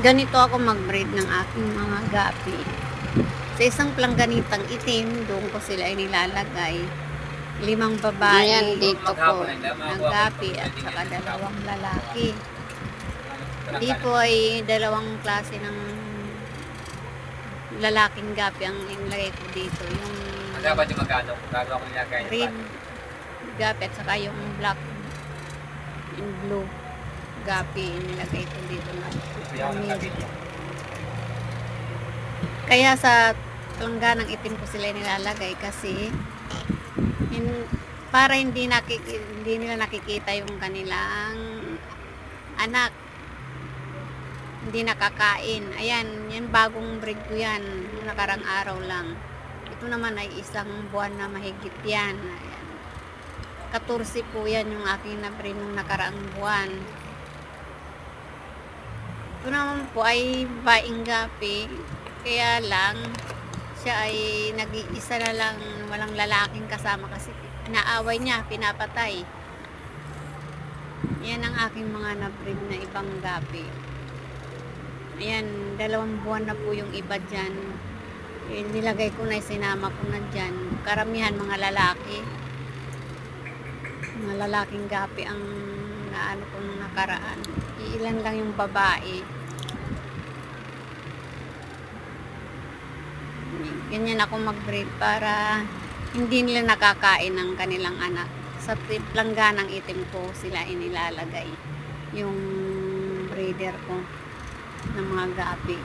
Ganito ako mag-breed ng aking mga gapi. Sa isang plangganitang itim, doon ko sila inilalagay. 5 babae Ayan, dito po. ng gapi at saka 2 lalaki. Dito ay 2 klase ng lalaking gapi ang inilagay ko dito. Yung Dapat yung magkano, gagawa ko nilagay. red gapi at saka yung black and blue gapi inilagay ko dito na kaya sa langganang itim ko sila nilalagay kasi para hindi nila nakikita yung kanilang anak, hindi nakakain. Ayan, yan bagong breed ko yan, nakarang araw lang. Ito naman ay 1 buwan na mahigit yan. Ayan. 14 po yan yung aking na-breed nung nakaraang buwan. Ito naman po ay babaeng gapi, kaya lang siya ay nag-iisa na lang, walang lalaking kasama kasi inaaway niya, pinapatay. Yan ang aking mga na-breed na ibang gapi. Ayan, 2 buwan na po yung iba dyan. Nilagay ko na, sinama ko na dyan. Karamihan mga lalaki. Mga lalaking gapi ang naano ko nung nakaraan. Ilan lang yung babae. Ganyan ako mag-breed para hindi nila nakakain ng kanilang anak. Sa langganang itim ko sila inilalagay. Yung breeder ko ng mga gapi.